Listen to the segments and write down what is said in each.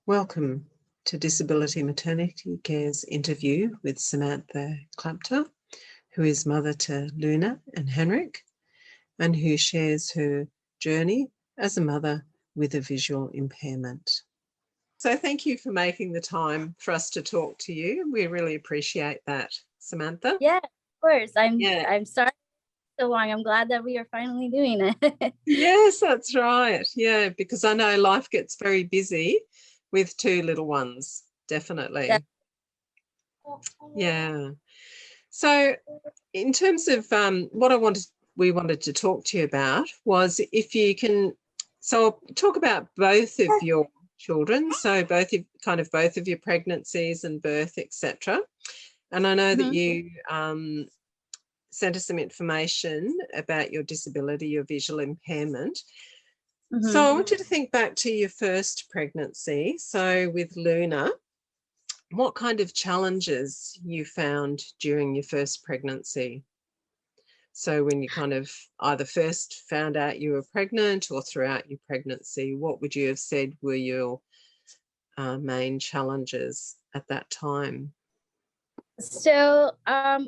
Welcome to Disability Maternity Care's interview with Samantha Klapyta, who is mother to Luna and Henryk, and who shares her journey as a mother with a visual impairment. So thank you for making the time for us to talk to you. We really appreciate that, Samantha. Yeah, of course. I'm sorry so long. I'm glad that we are finally doing it. Yes, that's right. Yeah, because I know life gets very busy with two little ones, definitely. Yeah. So in terms of what we wanted to talk to you about was if you can, so I'll talk about both of your children, so both of your pregnancies and birth, etc. And I know that you sent us some information about your disability, your visual impairment. So I want you to think back to your first pregnancy. So with Luna, what kind of challenges you found during your first pregnancy? So when you kind of either first found out you were pregnant or throughout your pregnancy, what would you have said were your main challenges at that time? So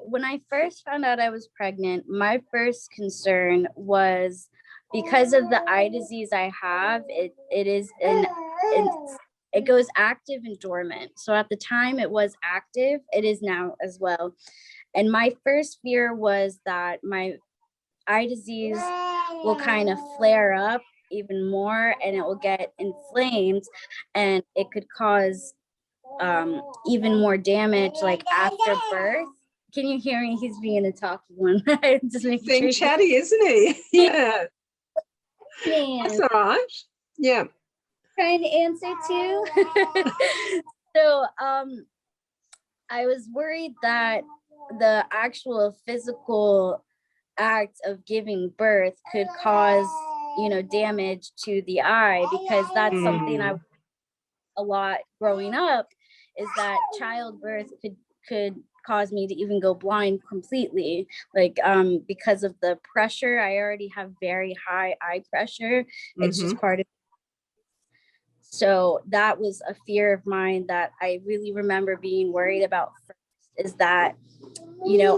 when I first found out I was pregnant, my first concern was because of the eye disease I have, it goes active and dormant. So at the time it was active, it is now as well. And my first fear was that my eye disease will kind of flare up even more and it will get inflamed and it could cause even more damage like after birth. Can you hear me? He's being a talky one. Just being chatty, isn't he? Yeah. That's all right. Yeah. Trying to answer too. So I was worried that the actual physical act of giving birth could cause, damage to the eye, because that's something I a lot growing up, is that childbirth could cause me to even go blind completely, like because of the pressure. I already have very high eye pressure. It's just part of. So that was a fear of mine that I really remember being worried about first, is that,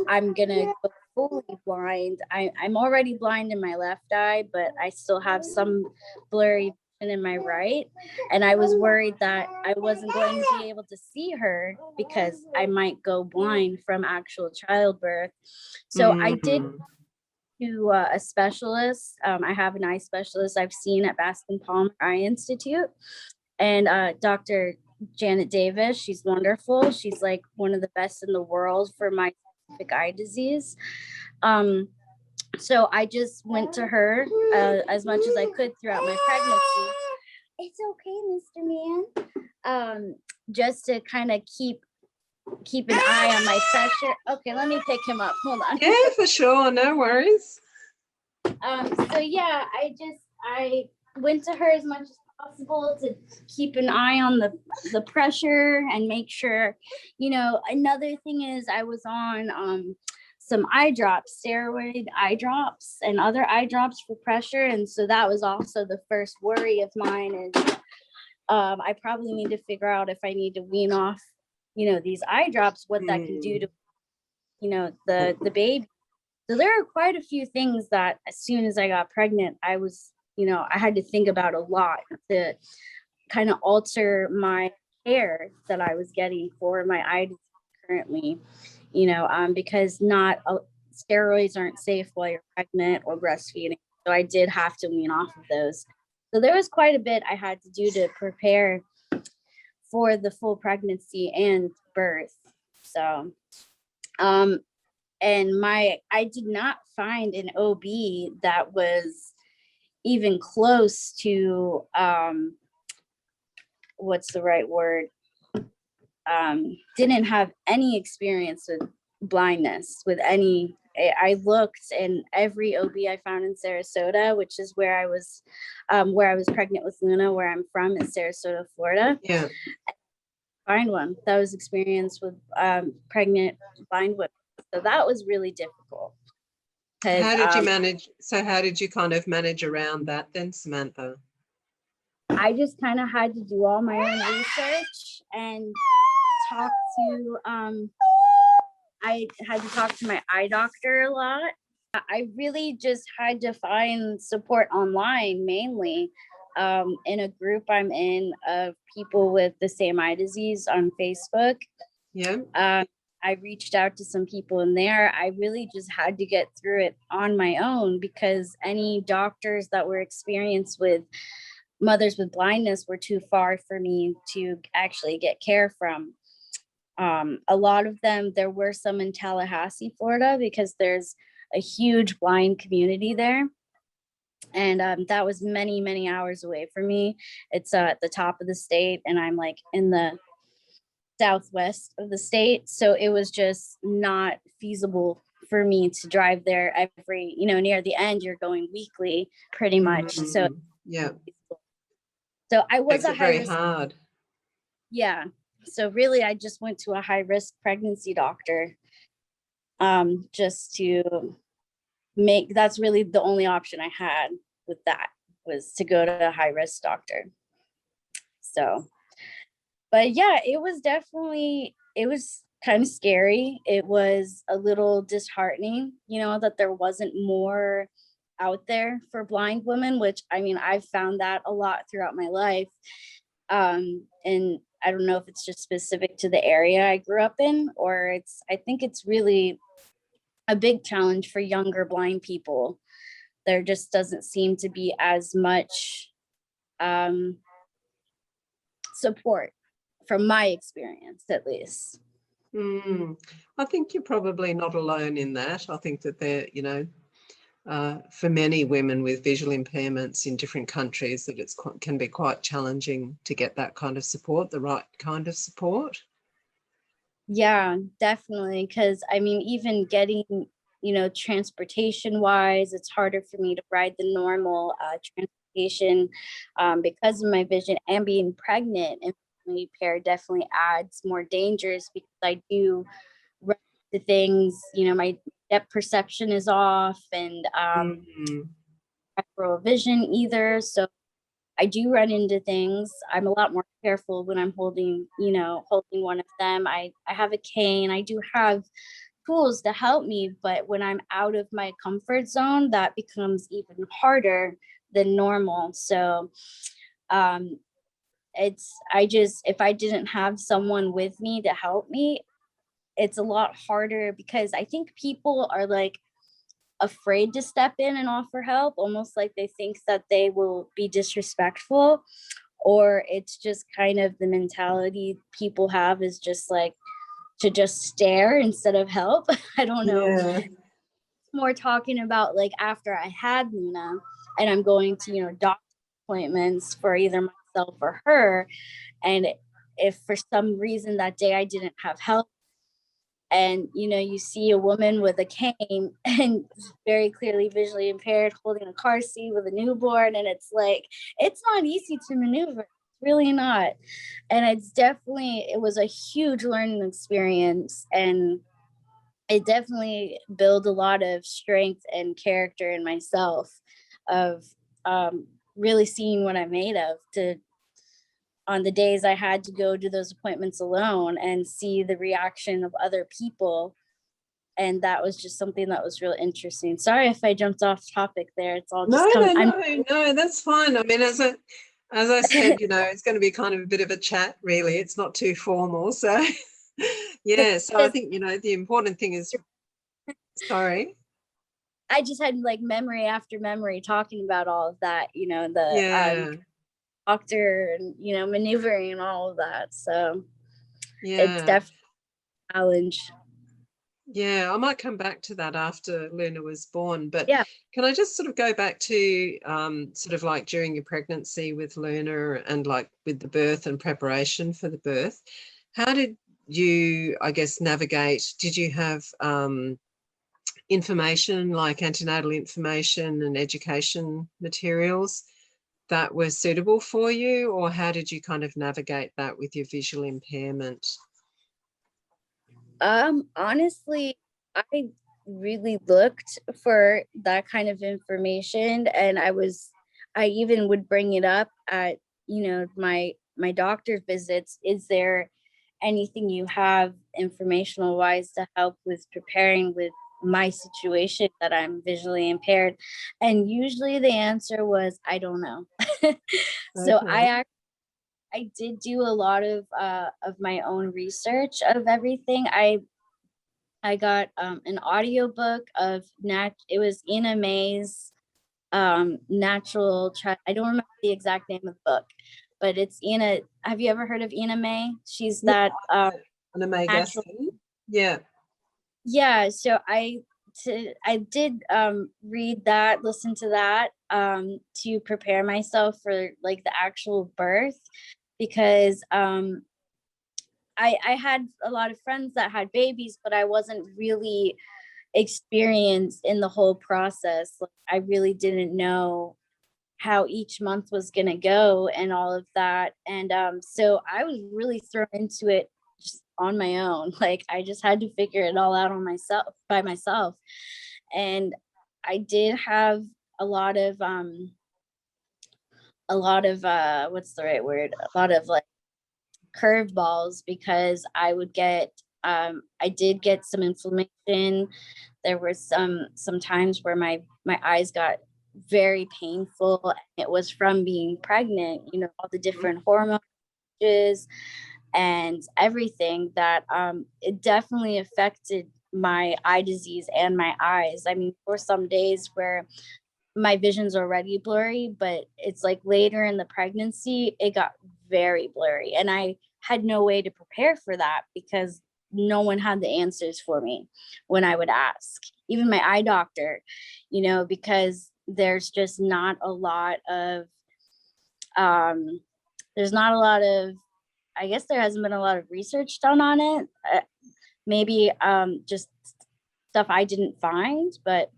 I'm gonna go fully blind. I'm already blind in my left eye, but I still have some blurry vision in my right. And I was worried that I wasn't going to be able to see her because I might go blind from actual childbirth. So I did to a specialist. I have an eye specialist I've seen at Bascom Palmer Eye Institute, and Dr. Janet Davis. She's wonderful. She's like one of the best in the world for my specific eye disease. So I just went to her as much as I could throughout my pregnancy. It's okay, Mr. Man. Just to kind of keep an eye on my pressure. Okay, let me pick him up. Hold on. Yeah, for sure. No worries. So yeah, I went to her as much as possible to keep an eye on the pressure and make sure, another thing is I was on some eye drops, steroid eye drops and other eye drops for pressure. And so that was also the first worry of mine, is I probably need to figure out if I need to wean off, these eye drops, what that can do to, the baby. So there are quite a few things that as soon as I got pregnant, I was, I had to think about a lot to kind of alter my care that I was getting for my eye disease currently, because steroids aren't safe while you're pregnant or breastfeeding. So I did have to wean off of those. So there was quite a bit I had to do to prepare for the full pregnancy and birth. So, and I did not find an OB that was even close to, what's the right word? Didn't have any experience with blindness, with any. I looked in every OB I found in Sarasota, which is where I was pregnant with Luna, where I'm from, in Sarasota, Florida. Yeah. Find one that was experienced with pregnant blind women. So that was really difficult. How did you manage? So how did you kind of manage around that then, Samantha? I just kind of had to do all my own research and talk to, I had to talk to my eye doctor a lot. I really just had to find support online, mainly in a group I'm in of people with the same eye disease on Facebook. Yeah. I reached out to some people in there. I really just had to get through it on my own because any doctors that were experienced with mothers with blindness were too far for me to actually get care from. A lot of them, there were some in Tallahassee, Florida, because there's a huge blind community there. And that was many, many hours away from me. It's at the top of the state, and I'm like in the southwest of the state. So it was just not feasible for me to drive there every, near the end, you're going weekly pretty much. So yeah. So I was Makes a it high very risk. hard. Yeah. So really I just went to a high risk pregnancy doctor just to that's really the only option I had with that, was to go to a high risk doctor. So, but yeah, it was kind of scary. It was a little disheartening, that there wasn't more out there for blind women, which I mean, I've found that a lot throughout my life. And I don't know if it's just specific to the area I grew up in, or I think it's really a big challenge for younger blind people. There just doesn't seem to be as much support, from my experience, at least. I think you're probably not alone in that. I think that for many women with visual impairments in different countries, that can be quite challenging to get that kind of support, the right kind of support. Yeah, definitely. Because I mean, even getting, transportation wise, it's harder for me to ride the normal transportation because of my vision, and being pregnant and impaired definitely adds more dangers, because I do run into things, my depth perception is off, and peripheral vision either. So I do run into things. I'm a lot more careful when I'm holding one of them. I have a cane. I do have tools to help me, but when I'm out of my comfort zone, that becomes even harder than normal. So if I didn't have someone with me to help me, it's a lot harder, because I think people are like afraid to step in and offer help, almost like they think that they will be disrespectful, or it's just kind of the mentality people have, is just like to just stare instead of help. I don't know. Yeah. More talking about like after I had Luna and I'm going to, doctor appointments for either myself or her. And if for some reason that day I didn't have help, and you see a woman with a cane and very clearly visually impaired holding a car seat with a newborn, and it's like, it's not easy to maneuver. It's really not. And it was a huge learning experience, and it definitely built a lot of strength and character in myself, of really seeing what I'm made of, on the days I had to go to those appointments alone and see the reaction of other people. And that was just something that was really interesting. Sorry if I jumped off topic there. It's all just No, that's fine. I mean, as I said, it's going to be kind of a bit of a chat, really. It's not too formal. So, yeah. So I think, the important thing is, sorry. I just had like memory after memory talking about all of that, the doctor and, maneuvering and all of that. So it's definitely a challenge. Yeah, I might come back to that after Luna was born, but yeah. Can I just sort of go back to sort of like during your pregnancy with Luna and like with the birth and preparation for the birth? How did you, I guess, navigate? Did you have information like antenatal information and education materials that were suitable for you, or how did you kind of navigate that with your visual impairment? Honestly, I really looked for that kind of information, and I even would bring it up at my doctor visits, is there anything you have informational wise to help with preparing with my situation that I'm visually impaired? And usually the answer was, I don't know. So Okay. I did do a lot of my own research of everything. I got an audiobook of it was Ina May's I don't remember the exact name of the book, but it's Ina. Have you ever heard of Ina May? She's Yeah, that an omega natural. skin. Yeah. Yeah, so I did read that, listen to that to prepare myself for like the actual birth, because I had a lot of friends that had babies, but I wasn't really experienced in the whole process. Like, I really didn't know how each month was going to go and all of that. And so I was really thrown into it just on my own. Like, I just had to figure it all out by myself. And I did have a lot of what's the right word? A lot of like curveballs, because I did get some inflammation. There were some times where my eyes got very painful. It was from being pregnant, all the different hormones and everything that it definitely affected my eye disease and my eyes. I mean, for some days where my vision's already blurry, but it's like later in the pregnancy, it got very blurry. And I had no way to prepare for that because no one had the answers for me when I would ask, even my eye doctor, because there's just not a lot of, there's not a lot of, I guess there hasn't been a lot of research done on it. Maybe just stuff I didn't find, but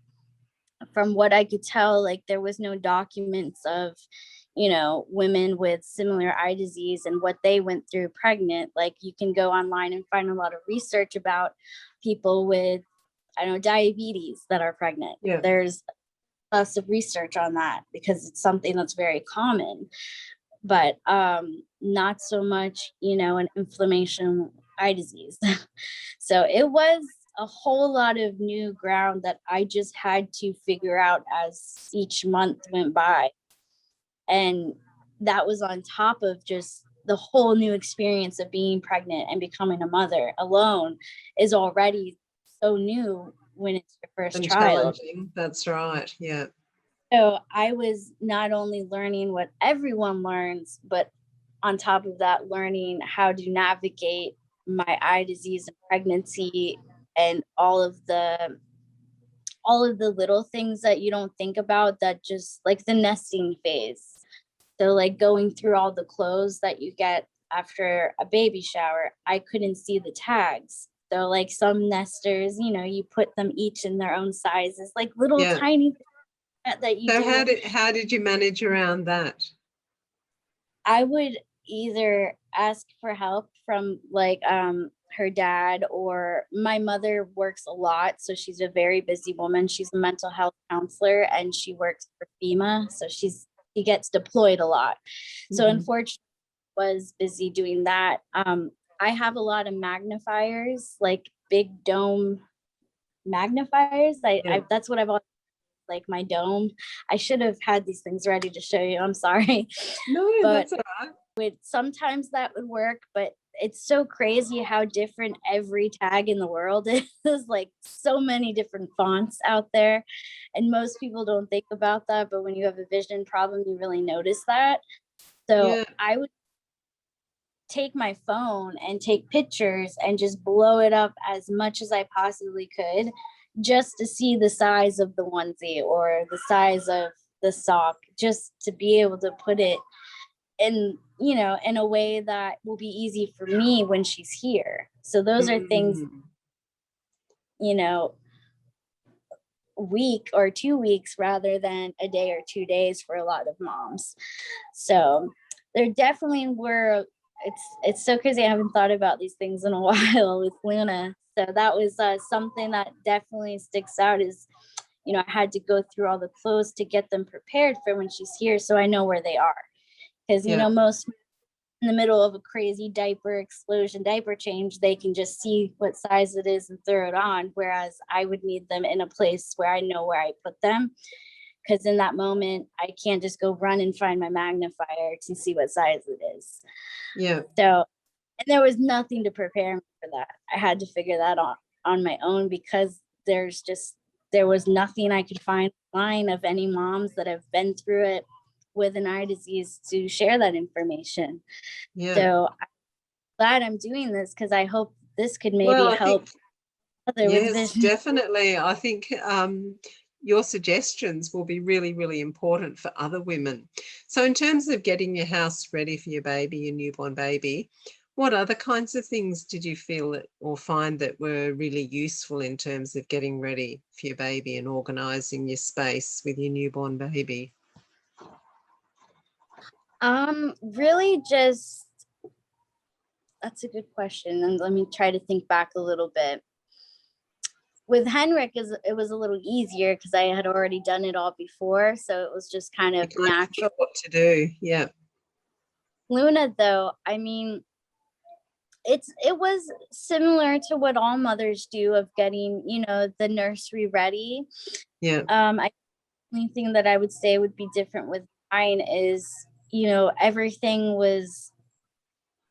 from what I could tell, like there was no documents of, women with similar eye disease and what they went through pregnant. Like you can go online and find a lot of research about people with, I don't know, diabetes that are pregnant. Yeah. There's lots of research on that because it's something that's very common, but not so much, an inflammation eye disease. So it was a whole lot of new ground that I just had to figure out as each month went by. And that was on top of just the whole new experience of being pregnant and becoming a mother alone is already so new when it's your first And child. challenging. That's right. Yeah. So I was not only learning what everyone learns, but on top of that, learning how to navigate my eye disease and pregnancy and all of the little things that you don't think about, that just like the nesting phase. So like going through all the clothes that you get after a baby shower, I couldn't see the tags. So like some nesters, you put them each in their own sizes, like little tiny that you So do. how did you manage around that? I would either ask for help from like her dad, or my mother works a lot, so she's a very busy woman. She's a mental health counselor and she works for FEMA, so she gets deployed a lot. So unfortunately, was busy doing that. I have a lot of magnifiers, like big dome magnifiers. I that's what I've always, like my dome. I should have had these things ready to show you. I'm sorry. No, but that's all right. sometimes that would work, but it's so crazy how different every tag in the world is. Like so many different fonts out there, and most people don't think about that, but when you have a vision problem, you really notice that. So I would take my phone and take pictures and just blow it up as much as I possibly could, just to see the size of the onesie or the size of the sock, just to be able to put it in, in a way that will be easy for me when she's here. So those are things, week or 2 weeks rather than a day or 2 days for a lot of moms. So there definitely were, it's so crazy. I haven't thought about these things in a while with Luna. So that was something that definitely sticks out is, I had to go through all the clothes to get them prepared for when she's here, so I know where they are. because, you know, most in the middle of a crazy diaper change, they can just see what size it is and throw it on. Whereas I would need them in a place where I know where I put them. Because in that moment, I can't just go run and find my magnifier to see what size it is. Yeah. So, and there was nothing to prepare me for that. I had to figure that out on my own, because there was nothing I could find online of any moms that have been through it with an eye disease to share that information. Yeah. So I'm glad I'm doing this, because I hope this could maybe help. Yes, definitely. I think your suggestions will be really, really important for other women. So in terms of getting your house ready for your baby, your newborn baby, what other kinds of things did you feel that, or find that were really useful in terms of getting ready for your baby and organising your space with your newborn baby? Really just, that's a good question. And let me try to think back a little bit. With Henryk, it was a little easier because I had already done it all before. So it was just kind of natural. What to do, yeah. Luna, though, I mean, it was similar to what all mothers do of getting, you know, the nursery ready. Yeah. The only thing that I would say would be different with mine is, you know, everything was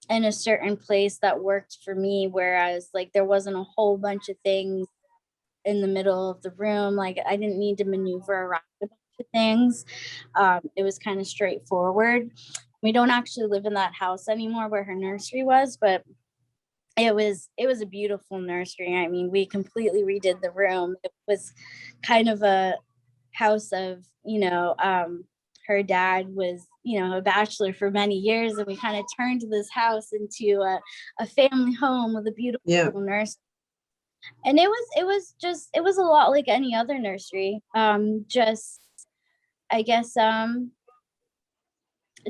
in a certain place that worked for me, whereas like there wasn't a whole bunch of things in the middle of the room. Like I didn't need to maneuver around a bunch of things. It was kind of straightforward. We don't actually live in that house anymore where her nursery was, but it was a beautiful nursery. I mean, we completely redid the room. It was kind of a house of, you know, her dad was, you know, a bachelor for many years, and we kind of turned this house into a family home with a beautiful nursery. And it was a lot like any other nursery. Just, I guess,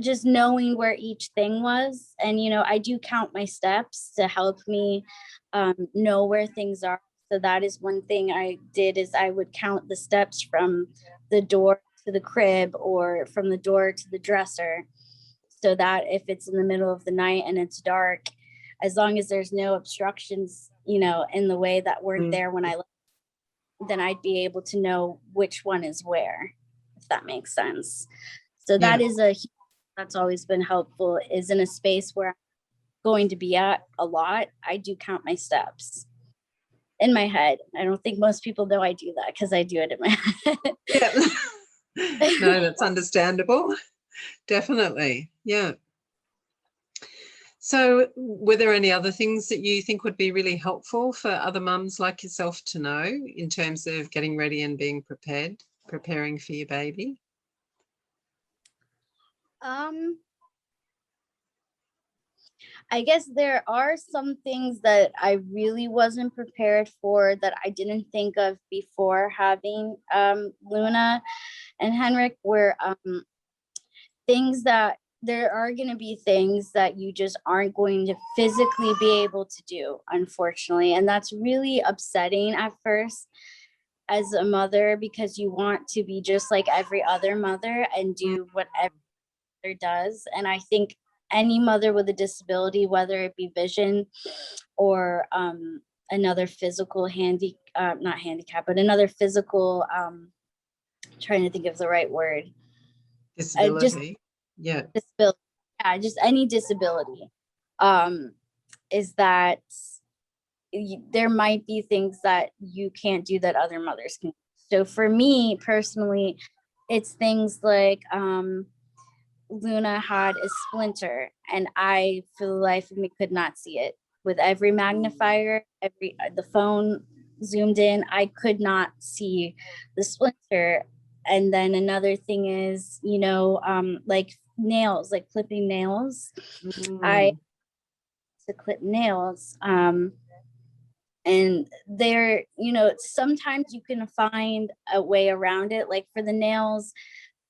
just knowing where each thing was. And, you know, I do count my steps to help me know where things are. So that is one thing I did, is I would count the steps from the door to the crib or from the door to the dresser. So that if it's in the middle of the night and it's dark, as long as there's no obstructions, you know, in the way that weren't there when I left, then I'd be able to know which one is where, if that makes sense. So that is that's always been helpful, is in a space where I'm going to be at a lot, I do count my steps in my head. I don't think most people know I do that, because I do it in my head. Yeah. No, that's understandable. Definitely. Yeah. So were there any other things that you think would be really helpful for other mums like yourself to know in terms of getting ready and being preparing for your baby? I guess there are some things that I really wasn't prepared for, that I didn't think of before having Luna and Henryk, were things that there are going to be things that you just aren't going to physically be able to do, unfortunately. And that's really upsetting at first as a mother, because you want to be just like every other mother and do what every mother does. And I think any mother with a disability, whether it be vision or another physical not handicap, but another physical, trying to think of the right word. Disability. Disability. Yeah, just any disability. Is that there might be things that you can't do that other mothers can. So for me personally, it's things like Luna had a splinter, and I, for the life of me, could not see it. With every magnifier, the phone zoomed in, I could not see the splinter. And then another thing is, you know, like nails, like clipping nails. I to clip nails. And they're, you know, sometimes you can find a way around it. Like for the nails,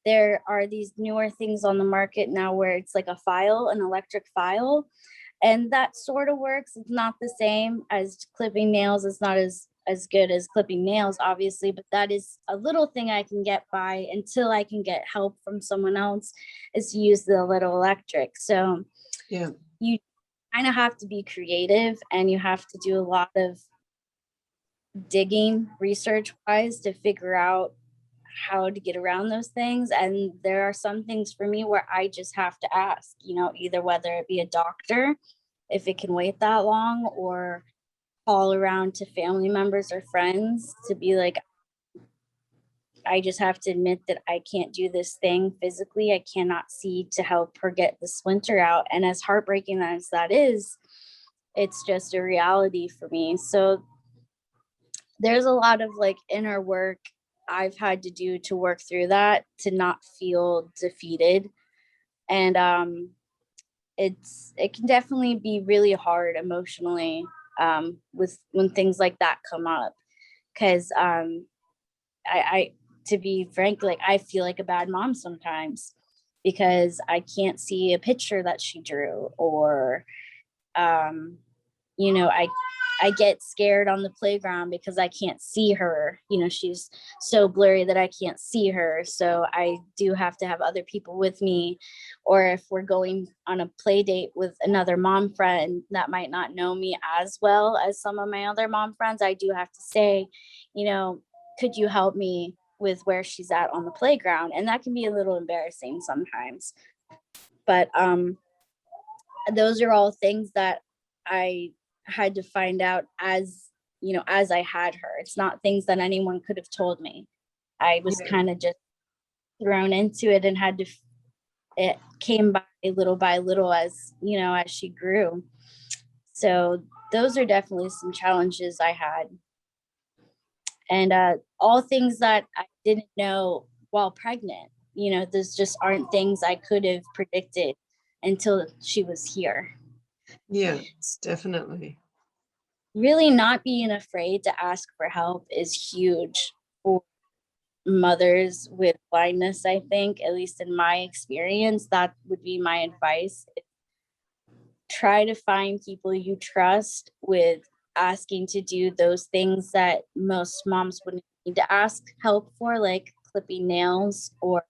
there are these newer things on the market now where it's like a file, an electric file, and that sort of works. It's not the same as clipping nails. It's not as as good as clipping nails, obviously, but that is a little thing I can get by until I can get help from someone else, is to use the little electric. So Yeah. you kind of have to be creative, and you have to do a lot of digging research wise to figure out how to get around those things. And there are some things for me where I just have to ask, either whether it be a doctor, if it can wait that long, or call around to family members or friends to be like, I just have to admit that I can't do this thing physically. I cannot see to help her get the splinter out. And as heartbreaking as that is, it's just a reality for me. So there's a lot of like inner work I've had to do to work through that, to not feel defeated. And it can definitely be really hard emotionally with when things like that come up, because I to be frank, like I feel like a bad mom sometimes because I can't see a picture that she drew, or I get scared on the playground because I can't see her. She's so blurry that I can't see her. So I do have to have other people with me. Or if we're going on a play date with another mom friend that might not know me as well as some of my other mom friends, I do have to say, could you help me with where she's at on the playground? And that can be a little embarrassing sometimes. But those are all things that I had to find out as I had her. It's not things that anyone could have told me. I was kind of just thrown into it and had to, it came by little as she grew. So those are definitely some challenges I had. And all things that I didn't know while pregnant, those just aren't things I could have predicted until she was here. Yeah, definitely. Really not being afraid to ask for help is huge for mothers with blindness. I think, at least in my experience, that would be my advice. Try to find people you trust with asking to do those things that most moms wouldn't need to ask help for, like clipping nails, or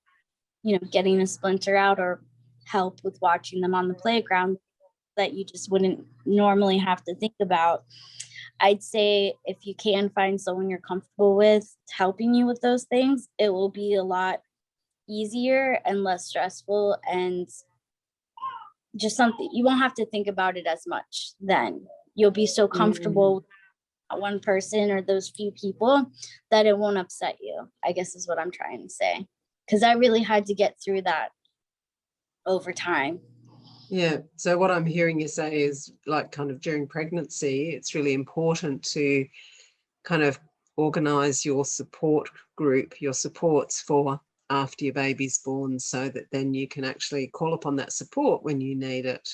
getting a splinter out, or help with watching them on the playground that you just wouldn't normally have to think about. I'd say if you can find someone you're comfortable with helping you with those things, it will be a lot easier and less stressful, and just something you won't have to think about it as much. Then you'll be so comfortable with that one person or those few people that it won't upset you, I guess is what I'm trying to say. Because I really had to get through that over time. Yeah. So what I'm hearing you say is, like, kind of during pregnancy, it's really important to kind of organise your support group, your supports for after your baby's born, so that then you can actually call upon that support when you need it.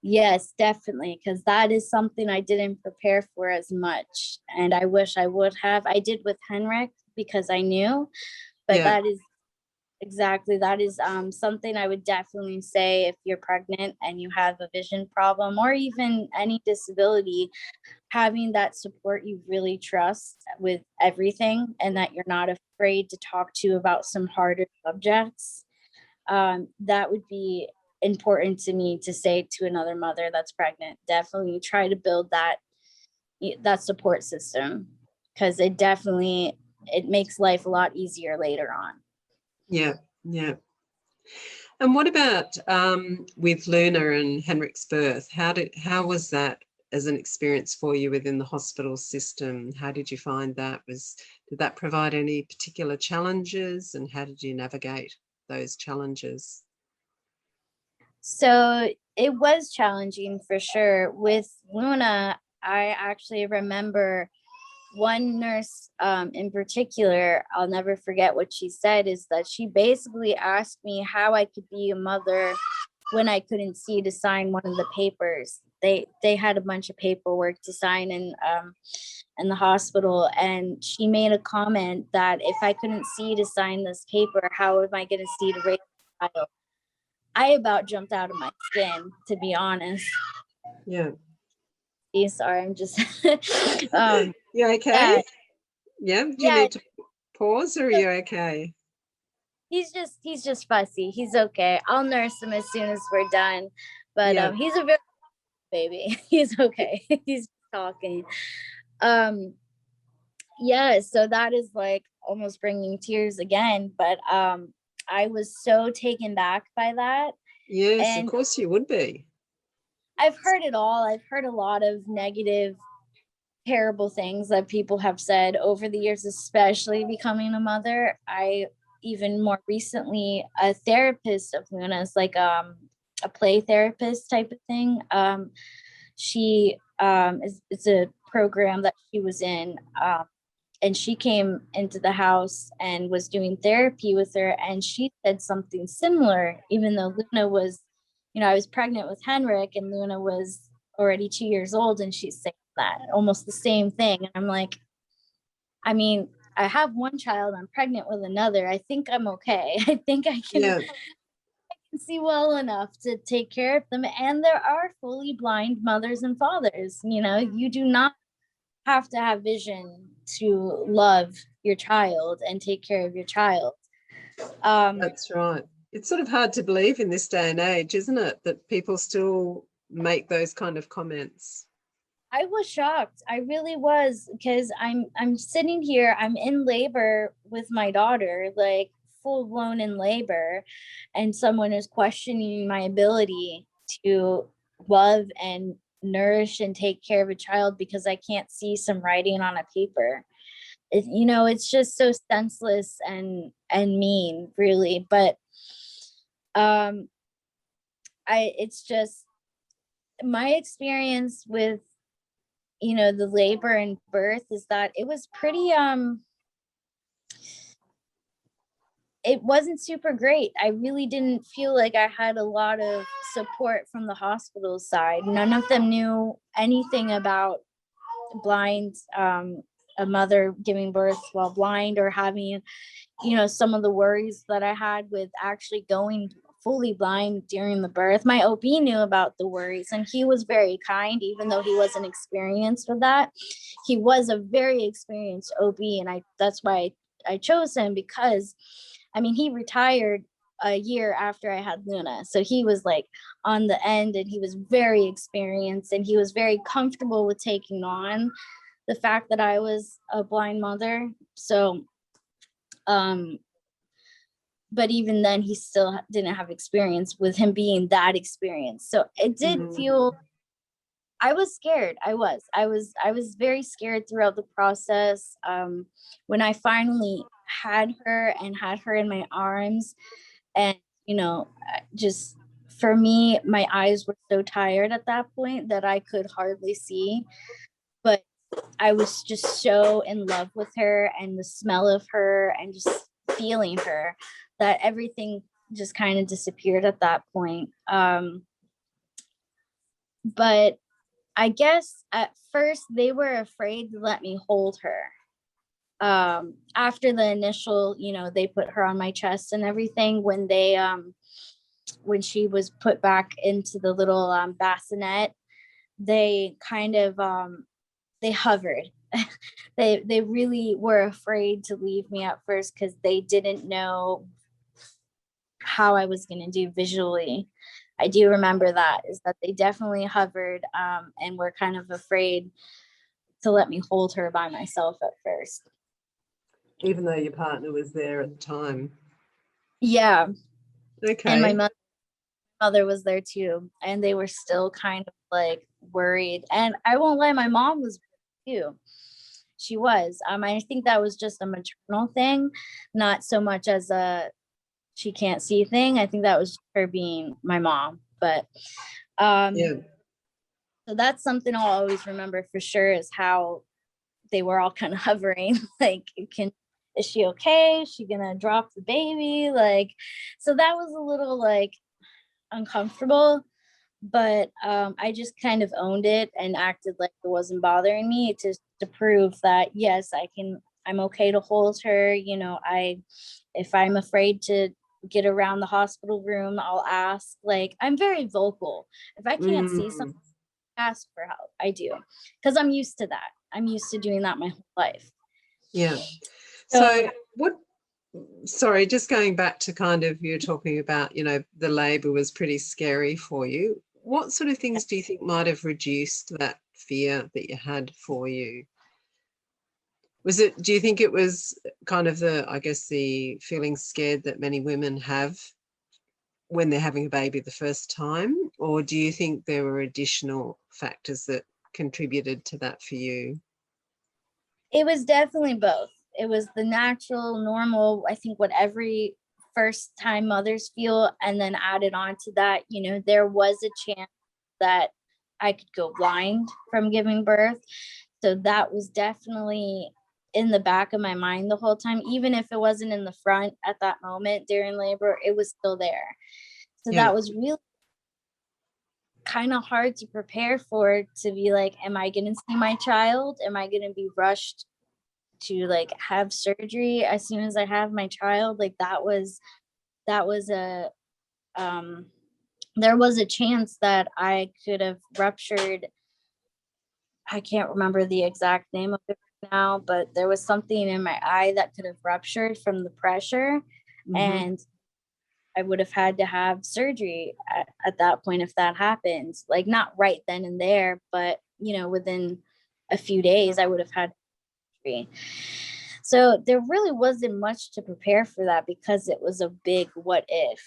Yes, definitely, because that is something I didn't prepare for as much, and I wish I would have. I did with Henryk because I knew, but that is something I would definitely say if you're pregnant and you have a vision problem or even any disability, having that support you really trust with everything, and that you're not afraid to talk to about some harder subjects. That would be important to me to say to another mother that's pregnant. Definitely try to build that support system, because it makes life a lot easier later on. Yeah, yeah. And what about with Luna and Henryk's birth? How was that as an experience for you within the hospital system? How did you find that? Did that provide any particular challenges, and how did you navigate those challenges? So it was challenging for sure. With Luna, I actually remember one nurse in particular, I'll never forget what she said, is that she basically asked me how I could be a mother when I couldn't see to sign one of the papers. They had a bunch of paperwork to sign in the hospital, and she made a comment that if I couldn't see to sign this paper, how am I going to see to raise a child? I about jumped out of my skin, to be honest. Yeah. Sorry, I'm just You okay? Yeah. Do you yeah, need to pause, or are you okay? he's just fussy. He's okay. I'll nurse him as soon as we're done. But Yeah. he's a very baby. He's okay. He's talking. Um yeah, so that is like almost bringing tears again, but I was so taken back by that. Yes, of And course you would be. I've heard it all. I've heard a lot of negative, terrible things that people have said over the years, especially becoming a mother. I even more recently, a therapist of Luna's, like a play therapist type of thing. She it's a program that she was in. And she came into the house and was doing therapy with her, and she said something similar, even though Luna was, I was pregnant with Henryk and Luna was already 2 years old, and she's saying that almost the same thing. And I'm like, I mean, I have one child, I'm pregnant with another, I think I'm okay. I think I can Yeah. see well enough to take care of them. And there are fully blind mothers and fathers. You do not have to have vision to love your child and take care of your child. That's right. It's sort of hard to believe in this day and age, isn't it, that people still make those kind of comments? I was shocked. I really was, because I'm sitting here, I'm in labor with my daughter, like full blown in labor, and someone is questioning my ability to love and nourish and take care of a child because I can't see some writing on a paper. It's just so senseless and mean, really. But it's just my experience with the labor and birth is that it was pretty it wasn't super great. I really didn't feel like I had a lot of support from the hospital side. None of them knew anything about blind, a mother giving birth while blind, or having some of the worries that I had with actually going fully blind during the birth. My OB knew about the worries, and he was very kind, even though he wasn't experienced with that. He was a very experienced OB, and that's why I chose him, because he retired a year after I had Luna. So he was like on the end, and he was very experienced, and he was very comfortable with taking on the fact that I was a blind mother. So but even then he still didn't have experience with him being that experienced. So it did feel, I was scared. I was very scared throughout the process. When I finally had her in my arms, and just, for me, my eyes were so tired at that point that I could hardly see, but I was just so in love with her and the smell of her and just feeling her, that everything just kind of disappeared at that point. But I guess at first they were afraid to let me hold her. After the initial, they put her on my chest and everything, when she was put back into the little bassinet, they kind of they hovered. They really were afraid to leave me at first, because they didn't know how I was going to do visually. I do remember that, is that they definitely hovered, and were kind of afraid to let me hold her by myself at first. Even though your partner was there at the time. Yeah. Okay. And my mother was there too, and they were still kind of like worried. And I won't lie, my mom was too. She was. I think that was just a maternal thing, not so much as a she can't see thing. I think that was her being my mom. But Yeah. so that's something I'll always remember for sure, is how they were all kind of hovering, like, is she okay? Is she gonna drop the baby? Like, so that was a little like uncomfortable, but I just kind of owned it and acted like it wasn't bothering me, to prove that yes, I'm okay to hold her. If I'm afraid to get around the hospital room, I'll ask. Like, I'm very vocal. If I can't see something, ask for help. I do, because I'm used to that. I'm used to doing that my whole life. Yeah. So sorry, just going back to kind of, you're talking about, you know, the labor was pretty scary for you. What sort of things do you think might have reduced that fear that you had for you? Do you think it was kind of I guess the feeling scared that many women have when they're having a baby the first time? Or do you think there were additional factors that contributed to that for you? It was definitely both. It was the natural, normal, I think what every first time mothers feel, and then added on to that, you know, there was a chance that I could go blind from giving birth. So that was definitely in the back of my mind the whole time. Even if it wasn't in the front at that moment during labor, it was still there. So Yeah. that was really kind of hard to prepare for, to be like, am I going to see my child? Am I going to be rushed to like have surgery as soon as I have my child? Like that was a there was a chance that I could have ruptured. I can't remember the exact name of it now, but there was something in my eye that could have ruptured from the pressure. Mm-hmm. And I would have had to have surgery at that point if that happens. Like not right then and there, but you know, within a few days I would have had surgery. So there really wasn't much to prepare for that, because it was a big what if.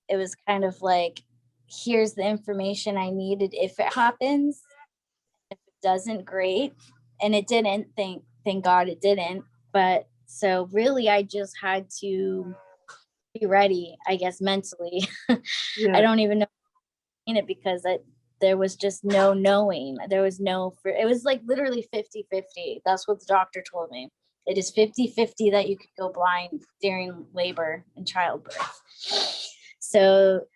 It was kind of like, here's the information I needed if it happens. If it doesn't, great. And it didn't. Thank God it didn't. But so really I just had to be ready, I guess, mentally. Yeah. I don't even know in it, because there was just no knowing. There was it was like literally 50-50. That's what the doctor told me. It is 50-50 that you could go blind during labor and childbirth. So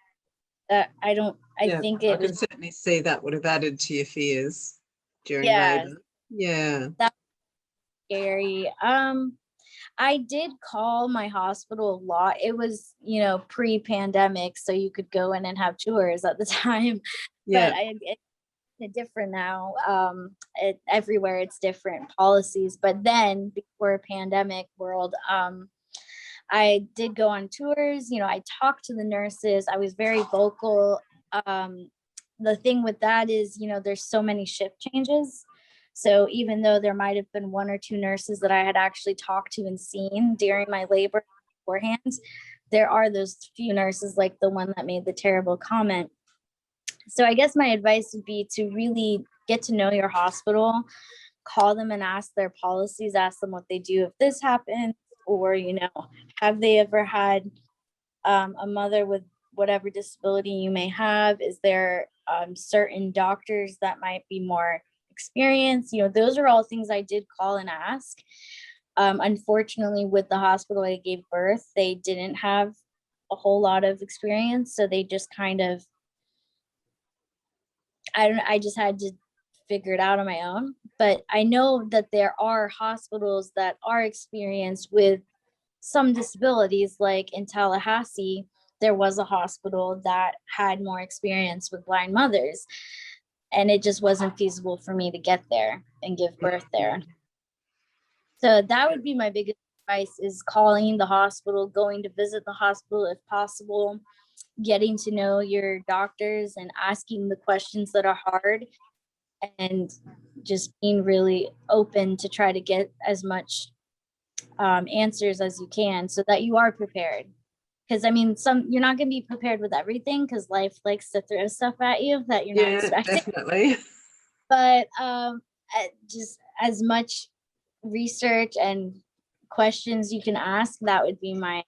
I think I can certainly see that would have added to your fears during labor. Yeah. That's scary. I did call my hospital a lot. It was, you know, pre-pandemic, so you could go in and have tours at the time. Yeah. But it's different now. Everywhere it's different policies. But then before pandemic world, I did go on tours. You know, I talked to the nurses. I was very vocal. The thing with that is, you know, there's so many shift changes. So even though there might have been one or two nurses that I had actually talked to and seen during my labor beforehand, there are those few nurses, like the one that made the terrible comment. So I guess my advice would be to really get to know your hospital, call them and ask their policies, ask them what they do if this happens, or, you know, have they ever had a mother with whatever disability you may have? Is there certain doctors that might be more experienced? You know, those are all things I did call and ask. Unfortunately, with the hospital I gave birth, they didn't have a whole lot of experience. So they just kind of, I just had to figure it out on my own. But I know that there are hospitals that are experienced with some disabilities. Like in Tallahassee, there was a hospital that had more experience with blind mothers, and it just wasn't feasible for me to get there and give birth there. So that would be my biggest advice, is calling the hospital, going to visit the hospital if possible, getting to know your doctors and asking the questions that are hard, and just being really open to try to get as much answers as you can, so that you are prepared. Because I mean, you're not going to be prepared with everything, because life likes to throw stuff at you that you're not expecting. Definitely. But just as much research and questions you can ask, that would be my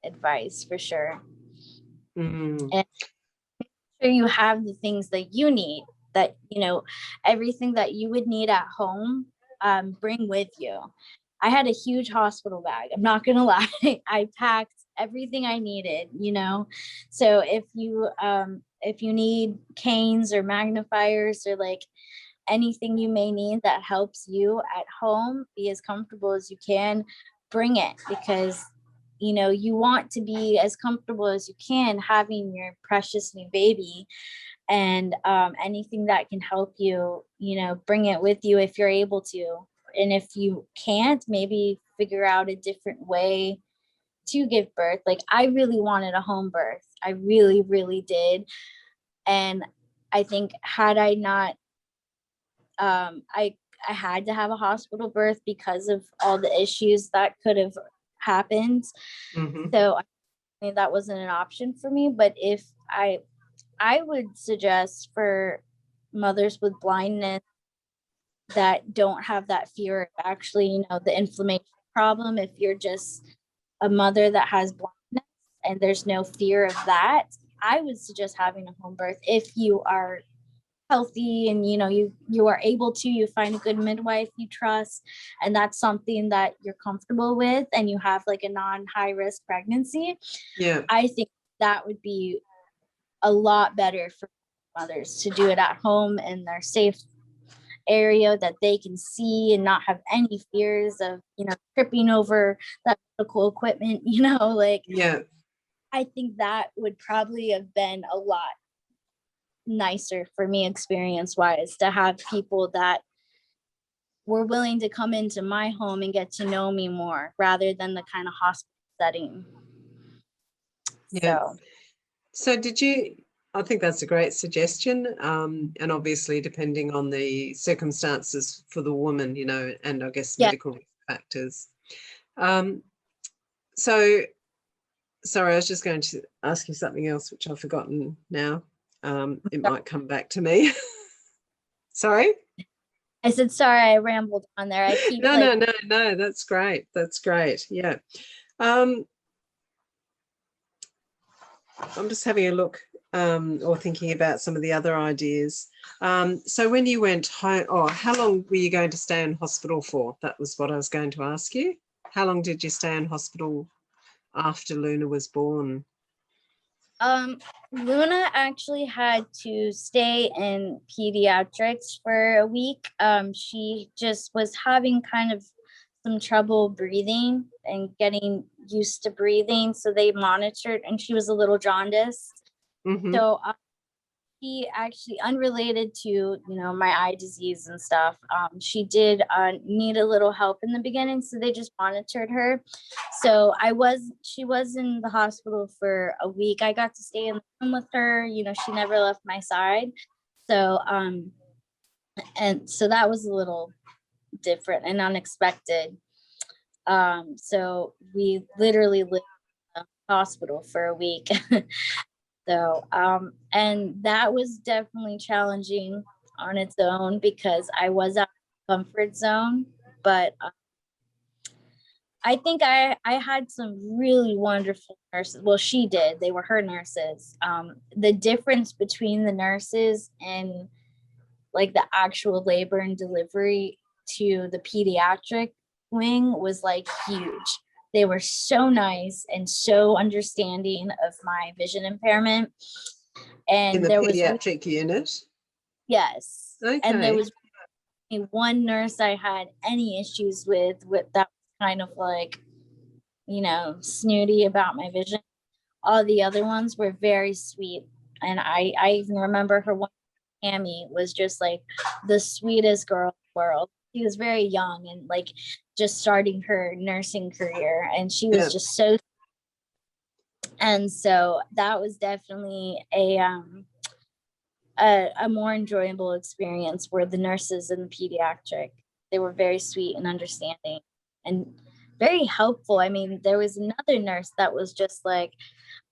advice for sure. Mm. And make sure you have the things that you need, that, you know, everything that you would need at home, bring with you. I had a huge hospital bag. I'm not gonna lie. I packed everything I needed, you know. So if you need canes or magnifiers, or like anything you may need that helps you at home be as comfortable as you can, bring it, because, you know, you want to be as comfortable as you can having your precious new baby. and anything that can help you, bring it with you if you're able to. And if you can't, maybe figure out a different way to give birth. Like, I really wanted a home birth. I really, really did. And I think had I not, I had to have a hospital birth because of all the issues that could have happened. So I mean, that wasn't an option for me. But if I would suggest for mothers with blindness that don't have that fear of actually, the inflammation problem, if you're just a mother that has blindness and there's no fear of that, I would suggest having a home birth if you are healthy and you are able to, you find a good midwife you trust, and that's something that you're comfortable with, and you have like a non-high risk pregnancy. I think that would be a lot better for mothers to do it at home in their safe area that they can see and not have any fears of tripping over that medical equipment. I think that would probably have been a lot nicer for me experience wise, to have people that were willing to come into my home and get to know me more rather than the kind of hospital setting. So did you, I think that's a great suggestion. And obviously depending on the circumstances for the woman, and I guess medical factors. So, sorry, I was just going to ask you something else, which I've forgotten now. It might come back to me. Sorry? I said, sorry, I rambled on there. I keep No, that's great. That's great. Yeah. I'm just having a look or thinking about some of the other ideas. So when you went home, how long were you going to stay in hospital for? That was what I was going to ask you. How long did you stay in hospital after Luna was born? Luna actually had to stay in pediatrics for a week. She just was having kind of some trouble breathing and getting used to breathing. So they monitored, and she was a little jaundiced. So she actually, unrelated to, my eye disease and stuff, she did need a little help in the beginning. So they just monitored her. So she was in the hospital for a week. I got to stay in the room with her. She never left my side. So, and so that was a little different and unexpected. So we literally lived in the hospital for a week. So, and that was definitely challenging on its own because I was out of my comfort zone, but I think I had some really wonderful nurses. Well, she did. They were her nurses. The difference between the nurses and like the actual labor and delivery to the pediatric wing was like huge. They were so nice and so understanding of my vision impairment. And in the pediatric unit? Yes. Okay. And there was one nurse I had any issues with that was kind of like, snooty about my vision. All the other ones were very sweet. And I even remember her one, Tammy, was just like the sweetest girl in the world. She was very young and like just starting her nursing career, and she was just so. And so that was definitely a more enjoyable experience, where the nurses in the pediatric, they were very sweet and understanding and very helpful. I mean, there was another nurse that was just like,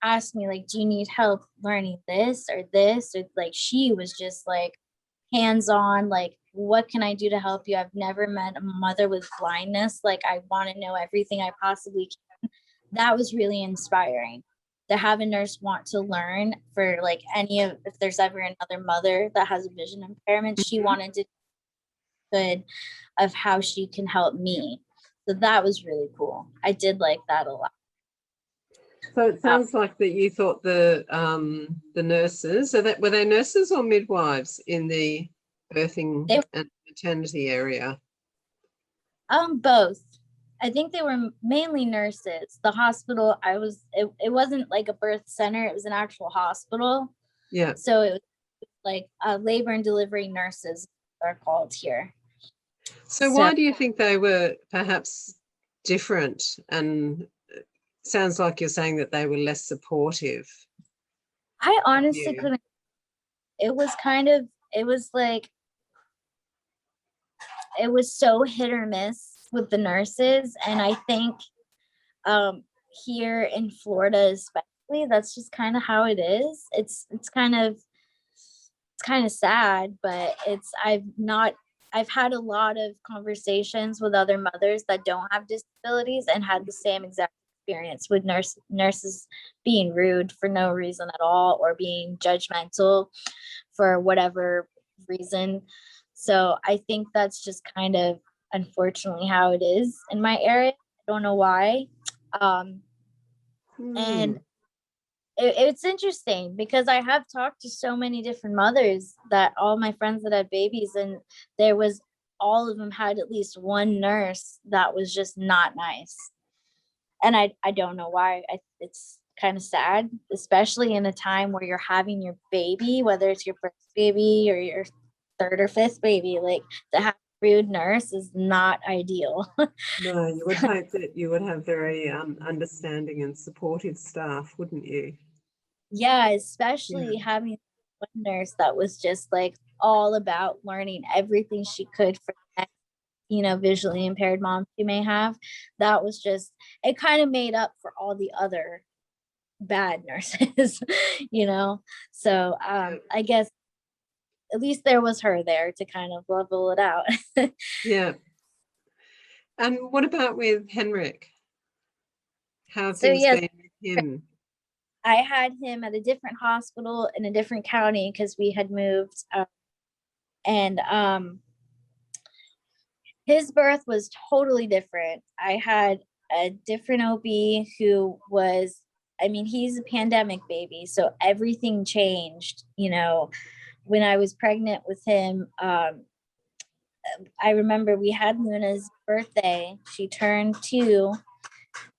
asked me like, do you need help learning this or this? Or like, she was just like hands-on, like, what can I do to help you? I've never met a mother with blindness. Like, I want to know everything I possibly can. That was really inspiring to have a nurse want to learn for like if there's ever another mother that has a vision impairment, she wanted to good of how she can help me. So that was really cool. I did like that a lot. So it sounds like that you thought the nurses, were they nurses or midwives in the birthing and maternity area? Both. I think they were mainly nurses. The hospital it wasn't like a birth center, it was an actual hospital. Yeah. So it was like labor and delivery nurses are called here. So why do you think they were perhaps different? And sounds like you're saying that they were less supportive. I honestly couldn't. It was it was so hit or miss with the nurses. And I think here in Florida especially, that's just kind of how it is. It's kind of sad, but I've had a lot of conversations with other mothers that don't have disabilities and had the same exact experience with nurses being rude for no reason at all, or being judgmental for whatever reason. So I think that's just kind of unfortunately how it is in my area. I don't know why. And it's interesting because I have talked to so many different mothers, that all my friends that had babies, and all of them had at least one nurse that was just not nice. And I don't know why. It's kind of sad, especially in a time where you're having your baby, whether it's your first baby or your third or fifth baby, like to have a rude nurse is not ideal. No, you would hope that you would have very understanding and supportive staff, wouldn't you? Yeah, especially having one nurse that was just like all about learning everything she could for the next, visually impaired mom she may have. That was just, it kind of made up for all the other bad nurses, So I guess at least there was her there to kind of level it out. Yeah. And what about with Henryk? How have So things yes, been with him? I had him at a different hospital in a different county because we had moved, and his birth was totally different. I had a different OB who was, he's a pandemic baby, so everything changed. When I was pregnant with him, I remember we had Luna's birthday. She turned 2,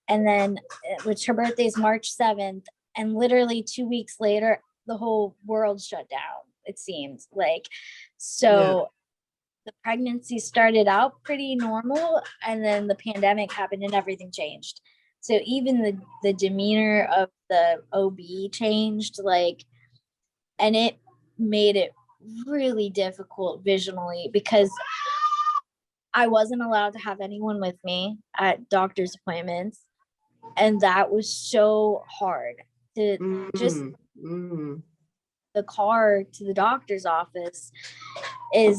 and then, which her birthday is March 7th, and literally 2 weeks later, the whole world shut down, it seems like. So the pregnancy started out pretty normal, and then the pandemic happened and everything changed. So even the demeanor of the OB changed, and it made it really difficult visually because I wasn't allowed to have anyone with me at doctor's appointments. And that was so hard to just the car to the doctor's office is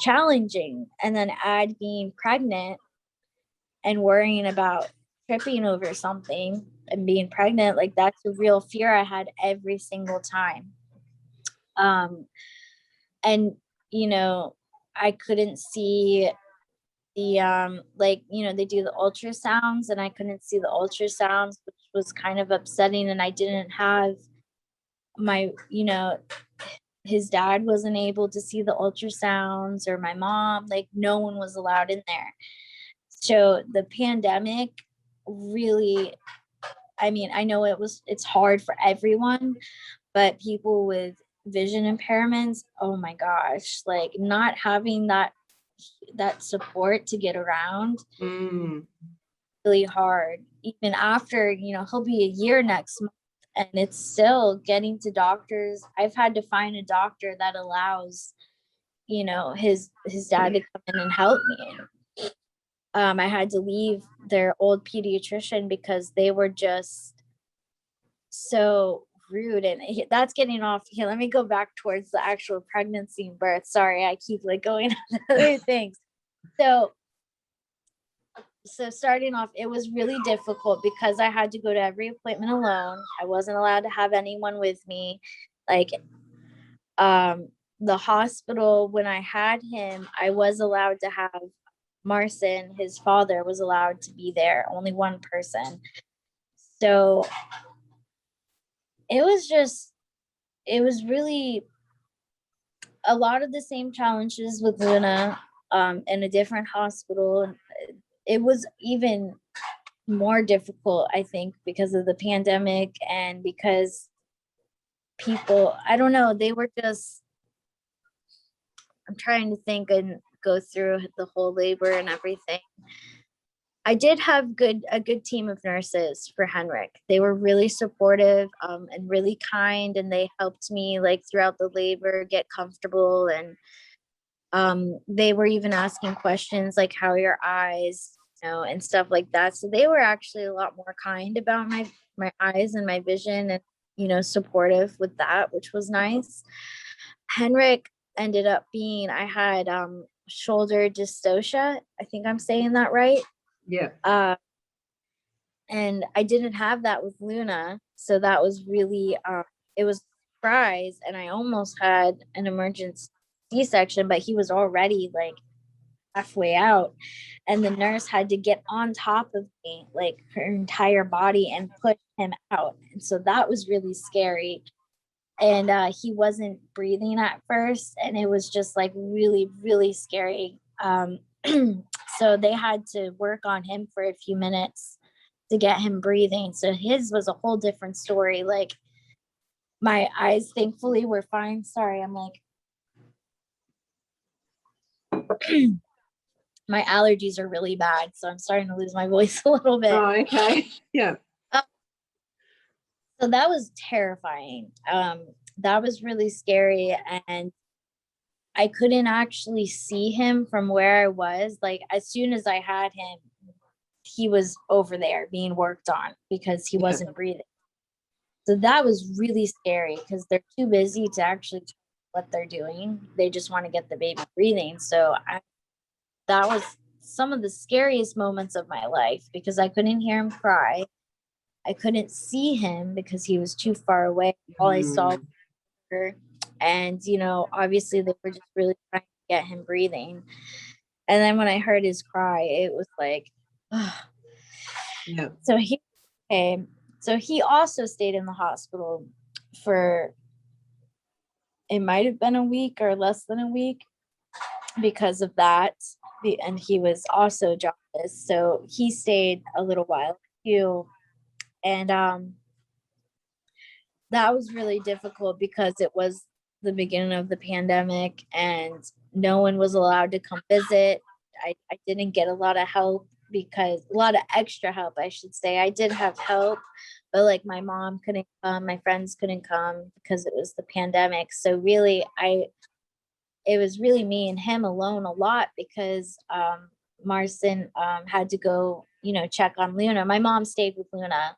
challenging. And then add being pregnant and worrying about tripping over something and being pregnant, like that's a real fear I had every single time. And I couldn't see the they do the ultrasounds, and I couldn't see the ultrasounds, which was kind of upsetting. And I didn't have my his dad wasn't able to see the ultrasounds, or my mom, like no one was allowed in there. So the pandemic really, I know it's hard for everyone, but people with vision impairments, oh my gosh, like not having that support to get around, really hard. Even after, he'll be a year next month, and it's still getting to doctors. I've had to find a doctor that allows, his dad to come in and help me. I had to leave their old pediatrician because they were just so rude. And that's getting off here. Let me go back towards the actual pregnancy and birth. Sorry, I keep going on other things. So starting off, it was really difficult because I had to go to every appointment alone. I wasn't allowed to have anyone with me. The hospital, when I had him, I was allowed to have Marcin, his father, was allowed to be there, only one person. So it was really a lot of the same challenges with Luna in a different hospital. It was even more difficult, I think, because of the pandemic and because people, I don't know, they were just I'm trying to think and go through the whole labor and everything. I did have a good team of nurses for Henryk. They were really supportive and really kind, and they helped me like throughout the labor get comfortable. And they were even asking questions like, "How are your eyes?" You know, and stuff like that. So they were actually a lot more kind about my eyes and my vision, and you know, supportive with that, which was nice. Henryk ended up being, I had shoulder dystocia. I think I'm saying that right. Yeah. And I didn't have that with Luna. So that was really, it was a surprise. And I almost had an emergency C-section, but he was already like halfway out. And the nurse had to get on top of me, like her entire body, and push him out. And so that was really scary. And he wasn't breathing at first. And it was just like really, really scary. So they had to work on him for a few minutes to get him breathing. So his was a whole different story. Like my eyes thankfully were fine. Sorry, I'm like, my allergies are really bad. So I'm starting to lose my voice a little bit. Oh, okay. Yeah. So that was terrifying. That was really scary. And I couldn't actually see him from where I was. Like as soon as I had him, he was over there being worked on because he wasn't breathing. So that was really scary because they're too busy to actually do what they're doing. They just want to get the baby breathing. So that was some of the scariest moments of my life because I couldn't hear him cry. I couldn't see him because he was too far away. All I saw was her. And, you know, obviously they were just really trying to get him breathing. And then when I heard his cry, it was like, oh. Yeah. So he came. So he also stayed in the hospital for, it might have been a week or less than a week because of that. And he was also jaundiced. So he stayed a little while too. And that was really difficult because it was the beginning of the pandemic and no one was allowed to come visit. I didn't get a lot of help because a lot of extra help, I should say. I did have help, but like my mom couldn't come, my friends couldn't come because it was the pandemic. So really, it was really me and him alone a lot because Marcin had to go, you know, check on Luna. My mom stayed with Luna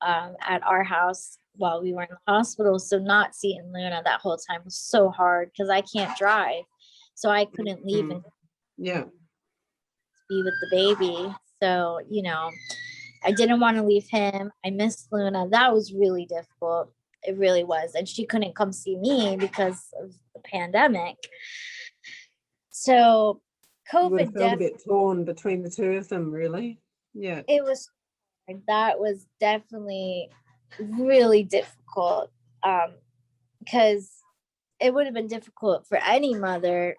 at our house while we were in the hospital. So not seeing Luna that whole time was so hard because I can't drive. So I couldn't leave and be with the baby. So, you know, I didn't want to leave him. I missed Luna. That was really difficult. It really was. And she couldn't come see me because of the pandemic. So COVID felt a bit torn between the two of them, really. Yeah. It was, that was definitely really difficult because it would have been difficult for any mother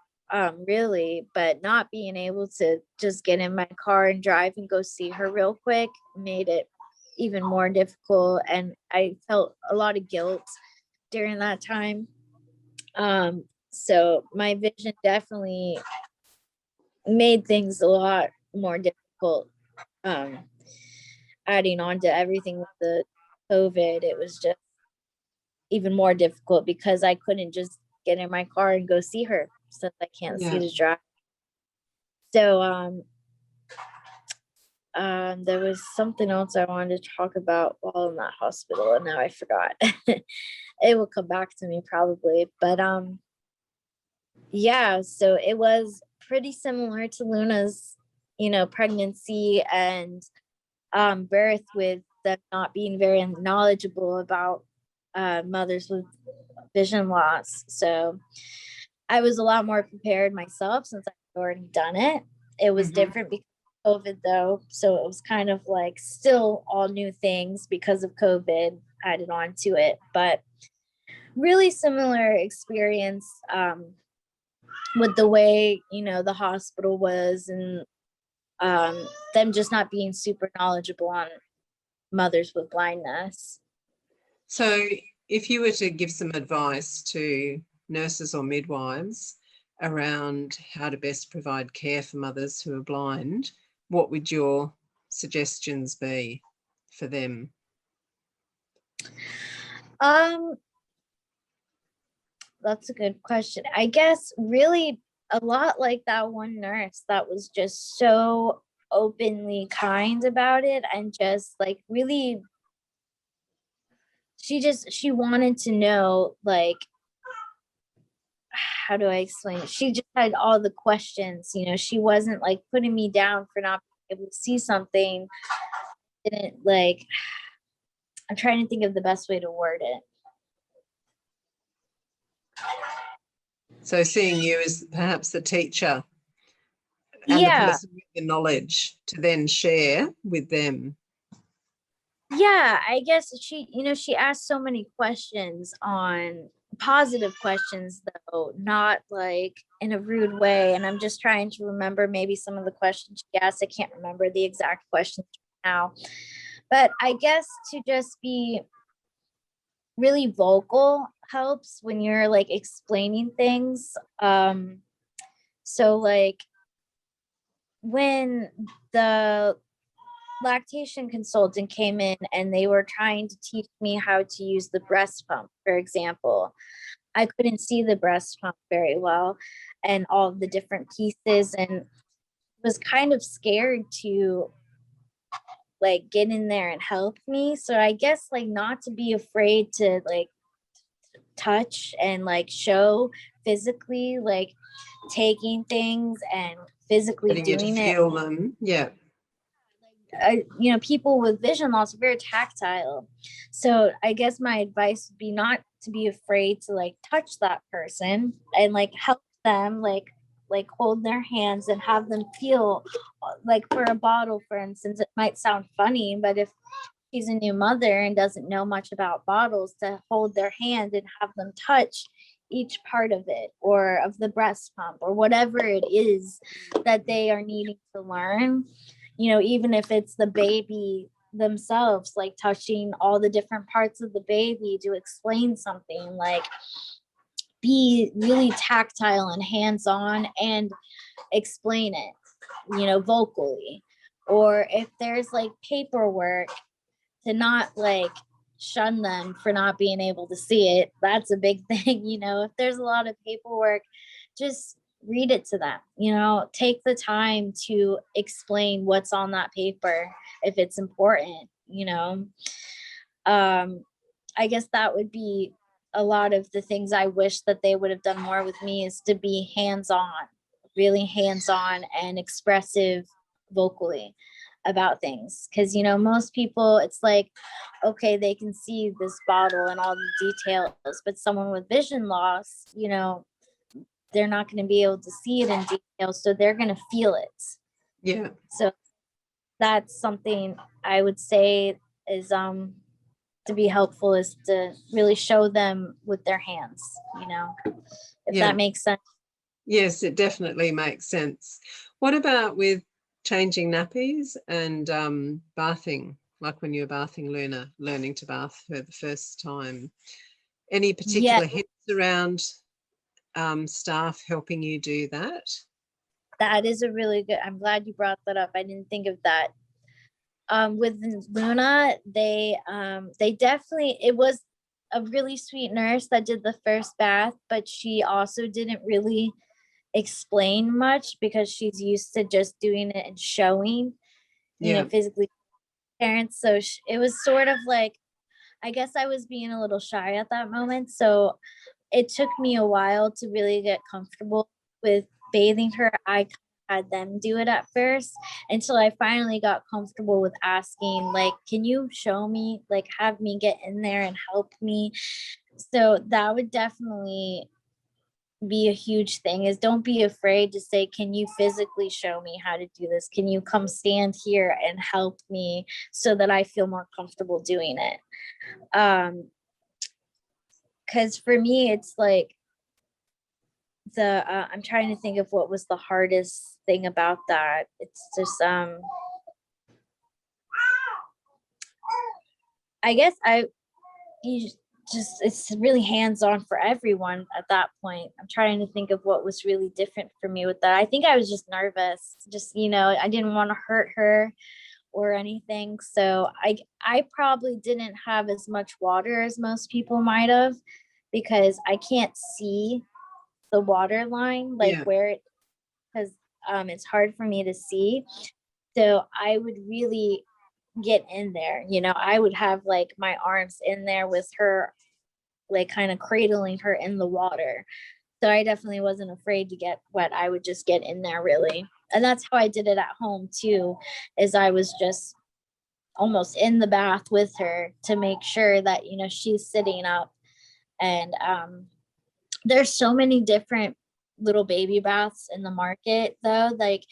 really, but not being able to just get in my car and drive and go see her real quick made it even more difficult. And I felt a lot of guilt during that time. So my vision definitely made things a lot more difficult. Adding on to everything with the COVID, it was just even more difficult because I couldn't just get in my car and go see her since I can't see to drive. So there was something else I wanted to talk about while in that hospital and now I forgot. It will come back to me probably, but yeah, so it was pretty similar to Luna's, you know, pregnancy and birth, with them not being very knowledgeable about mothers with vision loss. So I was a lot more prepared myself since I've already done it. It was different because of COVID though. So it was kind of like still all new things because of COVID added on to it, but really similar experience with the way, you know, the hospital was and them just not being super knowledgeable on mothers with blindness. So if you were to give some advice to nurses or midwives around how to best provide care for mothers who are blind, what would your suggestions be for them? That's a good question. I guess really a lot like that one nurse that was just so openly kind about it, and just like really, she wanted to know, like, how do I explain it? She just had all the questions, she wasn't like putting me down for not being able to see something. Didn't like, I'm trying to think of the best way to word it. So seeing you as perhaps the teacher and the person with the knowledge to then share with them. Yeah, I guess she asked so many questions, on positive questions, though, not like in a rude way. And I'm just trying to remember maybe some of the questions she asked. I can't remember the exact questions now, but I guess to just be really vocal helps when you're like explaining things. So like when the lactation consultant came in and they were trying to teach me how to use the breast pump, for example, I couldn't see the breast pump very well and all of the different pieces, and was kind of scared to like get in there and help me. So I guess like not to be afraid to like touch and like show physically, like taking things and physically Getting you to doing it. feel them. Yeah. People with vision loss are very tactile. So I guess my advice would be not to be afraid to like touch that person and like help them, like hold their hands and have them feel, like for a bottle, for instance. It might sound funny, but if she's a new mother and doesn't know much about bottles, to hold their hand and have them touch each part of it, or of the breast pump, or whatever it is that they are needing to learn, even if it's the baby themselves, like touching all the different parts of the baby to explain something, like be really tactile and hands-on and explain it, vocally. Or if there's like paperwork, to not like shun them for not being able to see it. That's a big thing. If there's a lot of paperwork, just read it to them, take the time to explain what's on that paper if it's important. I guess that would be a lot of the things I wish that they would have done more with me, is to be hands-on, really hands-on and expressive vocally about things. Because most people, it's like, okay, they can see this bottle and all the details, but someone with vision loss, they're not going to be able to see it in detail, so they're going to feel it. Yeah. So that's something I would say is to be helpful, is to really show them with their hands, if that makes sense. Yes, it definitely makes sense. What about with changing nappies and bathing, like when you're bathing Luna, learning to bath for the first time? Any particular hints around staff helping you do that? That is a really good, I'm glad you brought that up. I didn't think of that. With Luna, they definitely, it was a really sweet nurse that did the first bath, but she also didn't really explain much because she's used to just doing it and showing, physically parents. So it was sort of like, I guess I was being a little shy at that moment. So it took me a while to really get comfortable with bathing her. I had them do it at first until I finally got comfortable with asking, like, can you show me, like, have me get in there and help me? So that would definitely be a huge thing, is don't be afraid to say, can you physically show me how to do this? Can you come stand here and help me so that I feel more comfortable doing it? Because for me, it's like, I'm trying to think of what was the hardest thing about that. It's just I guess you it's really hands-on for everyone at that point. I'm trying to think of what was really different for me with that. I think I was just nervous, just, you know, I didn't want to hurt her or anything. So I probably didn't have as much water as most people might have, because I can't see the water line, like where it, because it's hard for me to see. So I would really get in there, you know, I would have like my arms in there with her, like kind of cradling her in the water. So I definitely wasn't afraid to get wet. I would just get in there really. And that's how I did it at home too, is I was just almost in the bath with her to make sure that, you know, she's sitting up. And there's so many different little baby baths in the market though. Like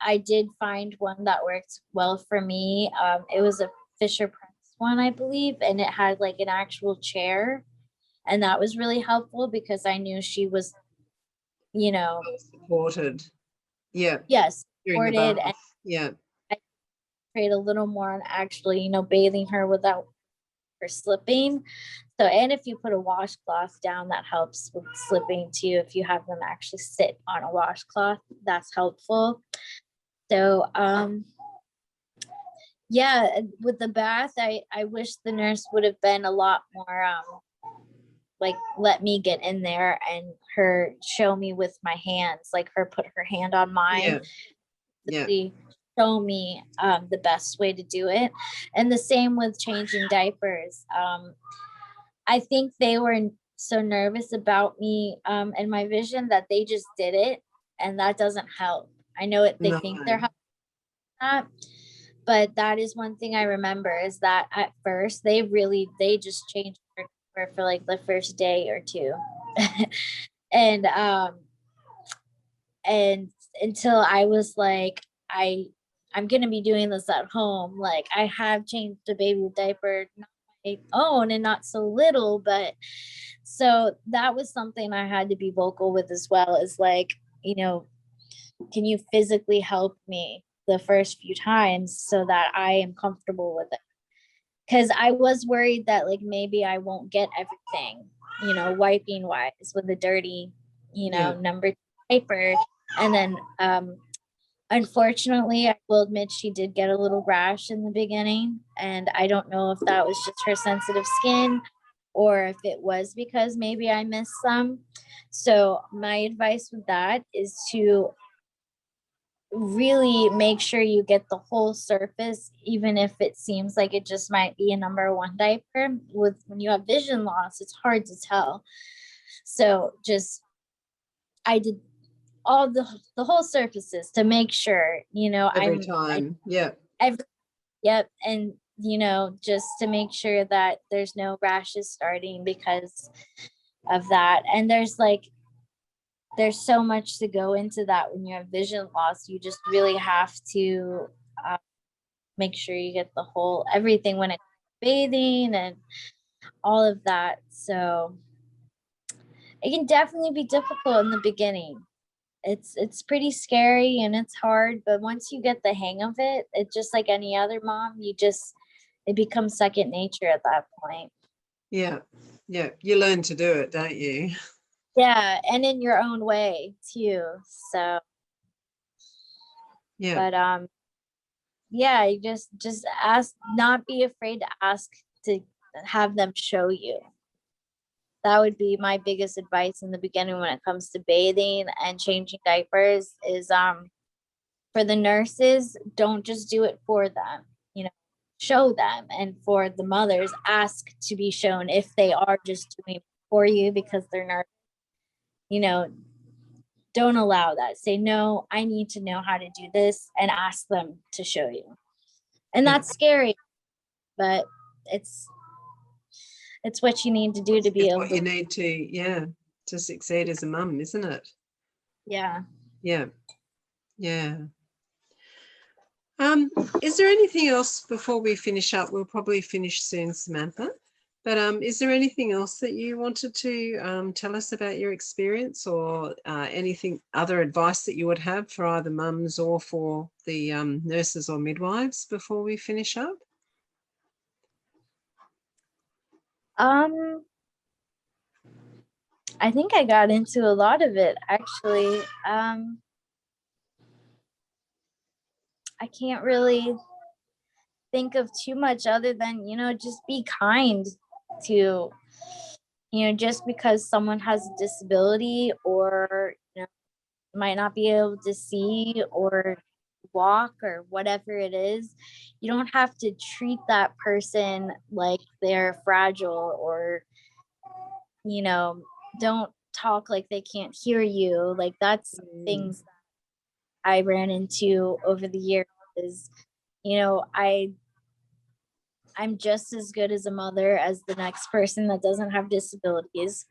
I did find one that worked well for me. It was a Fisher Price one, I believe, and it had like an actual chair. And that was really helpful because I knew she was, you know, supported. Yeah. Yes, During the supported. bath. And Yeah. I prayed a little more on actually, you know, bathing her without her slipping. So, and if you put a washcloth down, that helps with slipping too. If you have them actually sit on a washcloth, that's helpful. So, yeah, with the bath, I wish the nurse would have been a lot more, like let me get in there and her show me with my hands, like her put her hand on mine. Yeah. Show me the best way to do it. And the same with changing diapers. I think they were so nervous about me and my vision that they just did it, and that doesn't help. I know it, they think they're helping that, but that is one thing I remember is that at first they just changed her for like the first day or two. and until I was like, I'm gonna be doing this at home. Like I have changed a baby diaper, not my own and not so little, but so that was something I had to be vocal with as well, is like, you know, can you physically help me the first few times so that I am comfortable with it? Because I was worried that like maybe I won't get everything, you know, wiping wise with the dirty, you know, number diaper. And then unfortunately, I will admit she did get a little rash in the beginning. And I don't know if that was just her sensitive skin or if it was because maybe I missed some. So my advice with that is to really make sure you get the whole surface, even if it seems like it just might be a number one diaper. With when you have vision loss, it's hard to tell. So just I did all the whole surfaces to make sure, you know, every time. Yep. And you know, just to make sure that there's no rashes starting because of that. And there's so much to go into that when you have vision loss. You just really have to make sure you get the whole everything when it's bathing and all of that. So it can definitely be difficult in the beginning. It's pretty scary and it's hard, but once you get the hang of it, it's just like any other mom, it becomes second nature at that point. Yeah. You learn to do it, don't you? Yeah, and in your own way too. So but yeah, you just ask, not be afraid to ask to have them show you. That would be my biggest advice in the beginning when it comes to bathing and changing diapers is for the nurses, don't just do it for them, you know, show them. And for the mothers, ask to be shown if they are just doing it for you because they're nervous. You know, don't allow that. Say, no, I need to know how to do this, and ask them to show you. And that's scary, but it's what you need to do to be able to. You need to succeed as a mum, isn't it? Yeah. Is there anything else before we finish up? We'll probably finish soon, Samantha. But is there anything else that you wanted to tell us about your experience, or anything other advice that you would have for either mums or for the nurses or midwives before we finish up? I think I got into a lot of it, actually. I can't really think of too much other than, just be kind to, just because someone has a disability or, might not be able to see or walk or whatever it is, you don't have to treat that person like they're fragile or, don't talk like they can't hear you. Like, that's things I ran into over the years is, I'm just as good as a mother as the next person that doesn't have disabilities.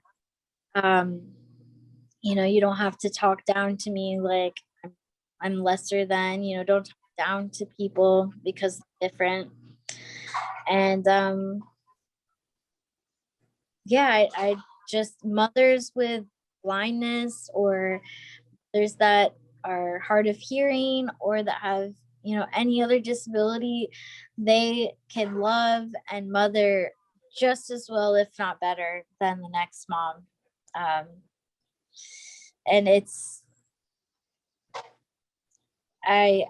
You don't have to talk down to me like I'm lesser than, don't talk down to people because they're different. And yeah, I just mothers with blindness or mothers that are hard of hearing or that have, any other disability, they can love and mother just as well, if not better, than the next mom. And it's, I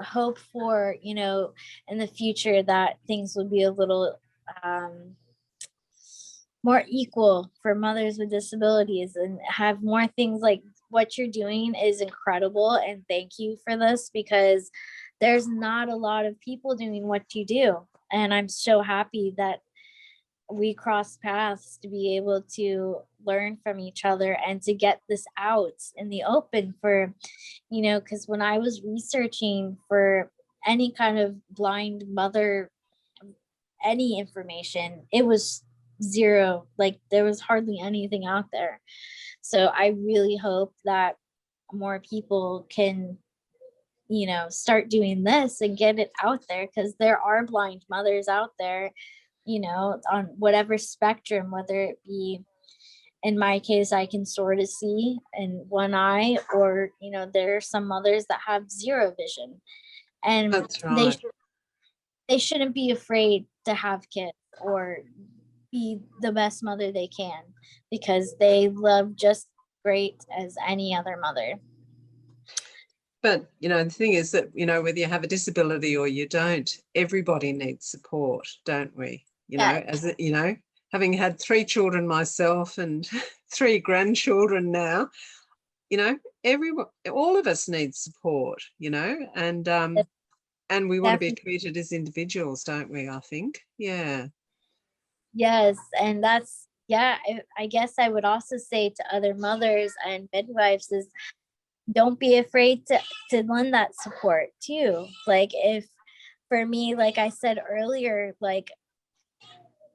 hope for, in the future that things will be a little more equal for mothers with disabilities and have more things. Like what you're doing is incredible, and thank you for this, because there's not a lot of people doing what you do, and I'm so happy that we cross paths to be able to learn from each other and to get this out in the open for, because when I was researching for any kind of blind mother, any information, it was zero. Like, there was hardly anything out there. So I really hope that more people can, start doing this and get it out there, because there are blind mothers out there, on whatever spectrum, whether it be, in my case, I can sort of see in one eye, or, there are some mothers that have zero vision, and That's right. they shouldn't be afraid to have kids or be the best mother they can, because they love just great as any other mother. But, the thing is that, whether you have a disability or you don't, everybody needs support, don't we? Having had 3 children myself and 3 grandchildren now, everyone, all of us need support, and we want to be treated as individuals, don't we? I think. Yeah. Yes. And that's, I guess I would also say to other mothers and midwives is, don't be afraid to lend that support too. Like, if, for me, like I said earlier, like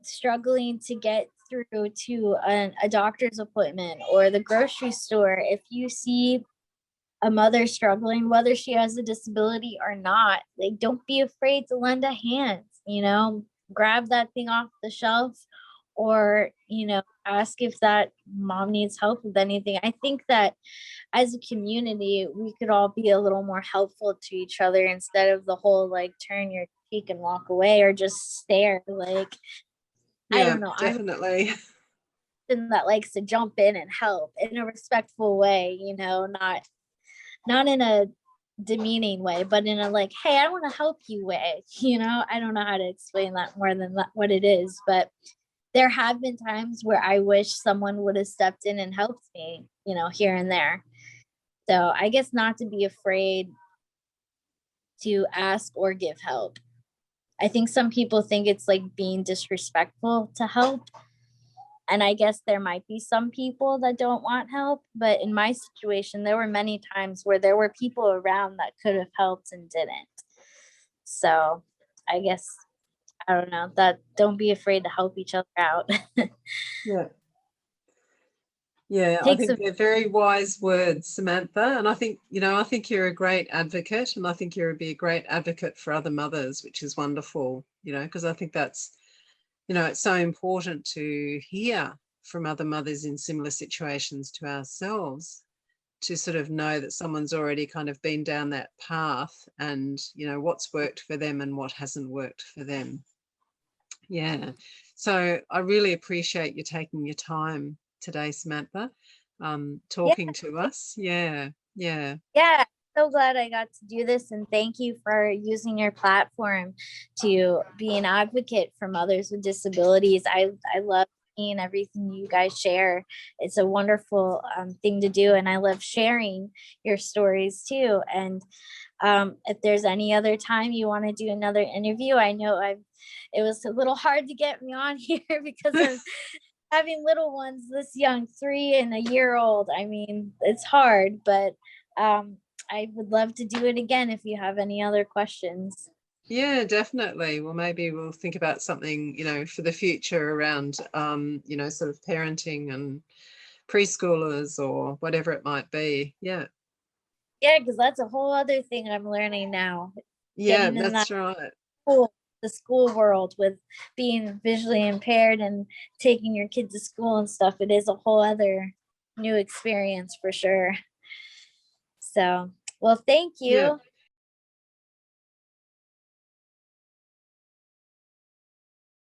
struggling to get through to a doctor's appointment or the grocery store, if you see a mother struggling, whether she has a disability or not, like, don't be afraid to lend a hand, grab that thing off the shelf, or, ask if that mom needs help with anything. I think that as a community, we could all be a little more helpful to each other, instead of the whole, like, turn your cheek and walk away or just stare. Like, Yeah, I don't know. definitely. I'm that likes to jump in and help in a respectful way, not in a demeaning way, but in a like, hey, I want to help you way. I don't know how to explain that more than what it is, but there have been times where I wish someone would have stepped in and helped me, here and there. So I guess not to be afraid to ask or give help. I think some people think it's like being disrespectful to help. And I guess there might be some people that don't want help, but in my situation, there were many times where there were people around that could have helped and didn't. So I guess, I don't know, that don't be afraid to help each other out. Yeah. Yeah, I think they're very wise words, Samantha. And I think, you're a great advocate, and I think you'll be a great advocate for other mothers, which is wonderful, because I think that's, it's so important to hear from other mothers in similar situations to ourselves, to sort of know that someone's already kind of been down that path, and, what's worked for them and what hasn't worked for them. Yeah. So I really appreciate you taking your time today, Samantha, Yeah, talking to us. Yeah. Yeah. yeah. So glad I got to do this, and thank you for using your platform to be an advocate for mothers with disabilities. I love seeing everything you guys share. It's a wonderful thing to do, and I love sharing your stories too. And if there's any other time you want to do another interview, I know it was a little hard to get me on here because of having little ones this young, 3 and a year old. I mean, it's hard, but I would love to do it again if you have any other questions. Yeah, definitely. Well, maybe we'll think about something, for the future around, sort of parenting and preschoolers or whatever it might be. Yeah. Yeah, because that's a whole other thing I'm learning now. Yeah, Getting in that that's right. school, the school world with being visually impaired and taking your kid to school and stuff. It is a whole other new experience for sure. So, well, thank Yeah. you.